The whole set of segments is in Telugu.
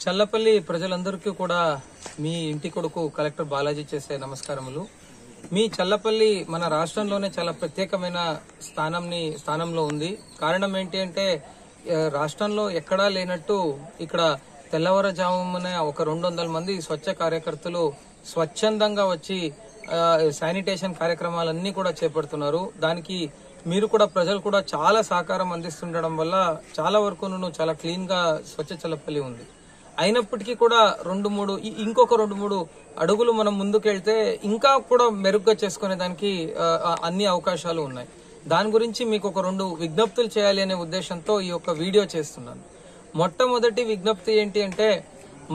చల్లపల్లి ప్రజలందరికీ కూడా మీ ఇంటి కొడుకు కలెక్టర్ బాలాజీ చేసే నమస్కారములు. మీ చల్లపల్లి మన రాష్ట్రంలోనే చాలా ప్రత్యేకమైన స్థానంలో ఉంది. కారణం ఏంటి అంటే రాష్ట్రంలో ఎక్కడా లేనట్టు ఇక్కడ తెల్లవారుజామున ఒక 200 మంది స్వచ్ఛ కార్యకర్తలు స్వచ్ఛందంగా వచ్చి శానిటేషన్ కార్యక్రమాలన్నీ కూడా చేపడుతున్నారు. దానికి మీరు కూడా ప్రజలు కూడా చాలా సహకారం అందిస్తుండడం వల్ల చాలా వరకు చాలా క్లీన్ గా స్వచ్ఛ చల్లపల్లి ఉంది. అయినప్పటికీ కూడా ఇంకొక 2-3 అడుగులు మనం ముందుకెళ్తే ఇంకా కూడా మెరుగ్గా చేసుకునే దానికి అన్ని అవకాశాలు ఉన్నాయి. దాని గురించి మీకు ఒక 2 విజ్ఞప్తులు చేయాలి అనే ఉద్దేశంతో ఈ యొక్క వీడియో చేస్తున్నాను. మొట్టమొదటి విజ్ఞప్తి ఏంటి అంటే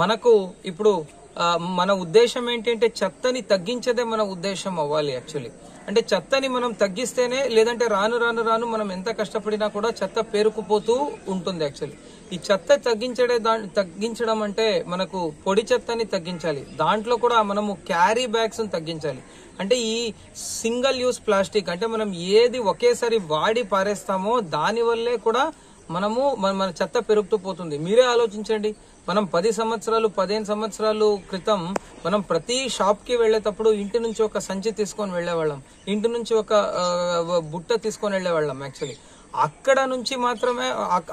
మనకు ఇప్పుడు మన ఉద్దేశం ఏంటి అంటే చెత్తని తగ్గించేదే మన ఉద్దేశం అవ్వాలి. యాక్చువల్లీ అంటే చెత్తని మనం తగ్గిస్తేనే, లేదంటే రాను మనం ఎంత కష్టపడినా కూడా చెత్త పేరుకుపోతూ ఉంటుంది. యాక్చువల్లీ ఈ చెత్త తగ్గించడం అంటే మనకు పొడి చెత్తని తగ్గించాలి. దాంట్లో కూడా మనము క్యారీ బ్యాగ్స్ తగ్గించాలి. అంటే ఈ సింగిల్ యూజ్ ప్లాస్టిక్ అంటే మనం ఏది ఒకేసారి వాడి పారేస్తామో దాని వల్లే కూడా మన చెత్త పెరుగుతూ పోతుంది. మీరే ఆలోచించండి. మనం 15 సంవత్సరాలు క్రితం మనం ప్రతి షాప్ కి వెళ్లేటప్పుడు ఇంటి నుంచి ఒక సంచి తీసుకొని వెళ్లేవాళ్ళం, ఇంటి నుంచి ఒక బుట్ట తీసుకొని వెళ్లేవాళ్ళం. యాక్చువల్లీ అక్కడ నుంచి మాత్రమే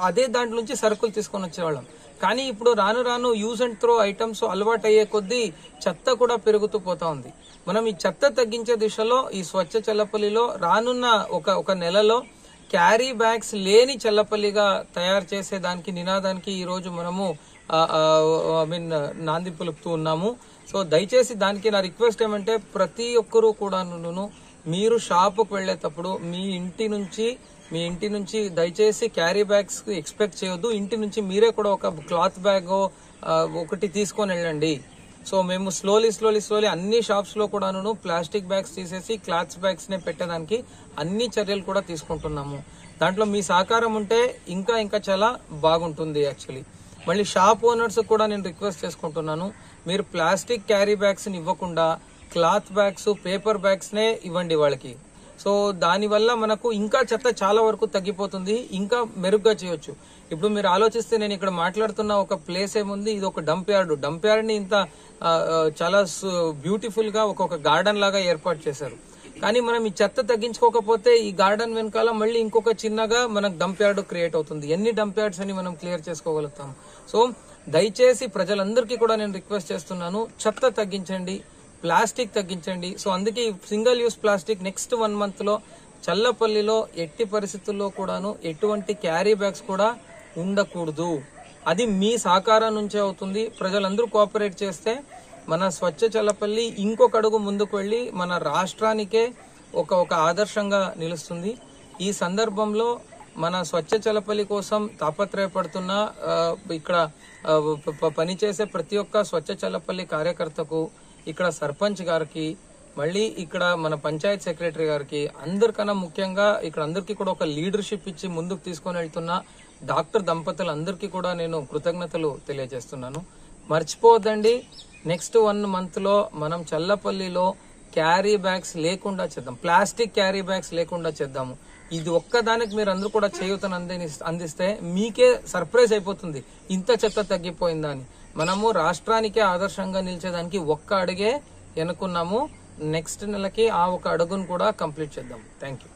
అదే దాంట్లో నుంచి సరుకులు తీసుకొని వచ్చేవాళ్ళం. కానీ ఇప్పుడు రాను యూజ్ అండ్ త్రో ఐటమ్స్ అలవాటు అయ్యే కొద్దీ చెత్త కూడా పెరుగుతూ పోతా ఉంది. మనం ఈ చెత్త తగ్గించే దిశలో ఈ స్వచ్ఛ చల్లపల్లిలో రానున్న ఒక నెలలో క్యారీ బ్యాగ్స్ లేని చల్లపల్లిగా తయారు చేసే దానికి నినాదానికి ఈ రోజు మనము నాంది పలుకుతూ ఉన్నాము. సో దయచేసి దానికి నా రిక్వెస్ట్ ఏమంటే ప్రతి ఒక్కరూ కూడా మీరు షాపుకు వెళ్లేటప్పుడు మీ ఇంటి నుంచి దయచేసి క్యారీ బ్యాగ్స్ ఎక్స్పెక్ట్ చేయొద్దు. ఇంటి నుంచి మీరే కూడా ఒక క్లాత్ బ్యాగ్ ఒకటి తీసుకొని వెళ్ళండి. సో మేము స్లోలీ అన్ని షాప్స్ లో కూడాను ప్లాస్టిక్ బ్యాగ్స్ తీసేసి క్లాత్ బ్యాగ్స్ నే పెట్టడానికి అన్ని చర్యలు కూడా తీసుకుంటున్నాము. దాంట్లో మీ సహకారం ఉంటే ఇంకా చాలా బాగుంటుంది. యాక్చువల్లీ మళ్ళీ షాప్ ఓనర్స్ కూడా నేను రిక్వెస్ట్ చేసుకుంటున్నాను, మీరు ప్లాస్టిక్ క్యారీ బ్యాగ్స్ ని ఇవ్వకుండా క్లాత్ బ్యాగ్స్, పేపర్ బ్యాగ్స్ నే ఇవ్వండి వాళ్ళకి. సో దానివల్ల మనకు ఇంకా చెత్త చాలా వరకు తగ్గిపోతుంది, ఇంకా మెరుగ్గా చేయొచ్చు. ఇప్పుడు మీరు ఆలోచిస్తే నేను ఇక్కడ మాట్లాడుతున్న ఒక ప్లేస్ ఏముంది, ఇది ఒక డంప్ యార్డ్ ని ఇంత చాలా బ్యూటిఫుల్ గా ఒక గార్డెన్ లాగా ఏర్పాటు చేశారు. కానీ మనం ఈ చెత్త తగ్గించుకోకపోతే ఈ గార్డెన్ వెనకాల మళ్ళీ ఇంకొక చిన్నగా మనకు డంప్ యార్డ్ క్రియేట్ అవుతుంది. ఎన్ని డంప్ యార్డ్స్ అని మనం క్లియర్ చేసుకోగలుగుతాం? సో దయచేసి ప్రజలందరికీ కూడా నేను రిక్వెస్ట్ చేస్తున్నాను, చెత్త తగ్గించండి, ప్లాస్టిక్ తగ్గించండి. సో అందుకే single use plastic next 1 month లో చల్లపల్లిలో ఎట్టి పరిస్థితుల్లో కూడాను ఎటువంటి క్యారీ బ్యాగ్స్ కూడా ఉండకూడదు. అది మీ సహకారం నుంచే అవుతుంది. ప్రజలందరూ కోఆపరేట్ చేస్తే మన స్వచ్ఛ చల్లపల్లి ఇంకొక అడుగు ముందుకు వెళ్లి మన రాష్ట్రానికే ఒక ఆదర్శంగా నిలుస్తుంది. ఈ సందర్భంలో మన స్వచ్ఛ చల్లపల్లి కోసం తాపత్రయపడుతున్న ఇక్కడ పనిచేసే ప్రతి ఒక్క స్వచ్ఛ చల్లపల్లి కార్యకర్తకు, ఇక్కడ సర్పంచ్ గారికి, మళ్ళీ ఇక్కడ మన పంచాయత్ సెక్రటరీ గారికి, అందరికన్నా ముఖ్యంగా ఇక్కడ అందరికీ కూడా ఒక లీడర్షిప్ ఇచ్చి ముందుకు తీసుకొని వెళ్తున్న డాక్టర్ దంపతులందరికీ కూడా నేను కృతజ్ఞతలు తెలియజేస్తున్నాను. మర్చిపోవద్దండి, నెక్స్ట్ 1 month లో మనం చల్లపల్లిలో క్యారీ బ్యాగ్స్ లేకుండా చేద్దాం, ప్లాస్టిక్ క్యారీ బ్యాగ్స్ లేకుండా చేద్దాము. ఇది ఒక్కదానికి మీరు అందరూ కూడా చేయూతను అందిస్తే మీకే సర్ప్రైజ్ అయిపోతుంది ఇంత చెత్త తగ్గిపోయిందా అని. మనము రాష్ట్రానికే ఆదర్శంగా నిలిచేదానికి ఒక్క అడుగే ఎన్నుకున్నాము. నెక్స్ట్ నెలకి ఆ ఒక అడుగును కూడా కంప్లీట్ చేద్దాం. Thank you.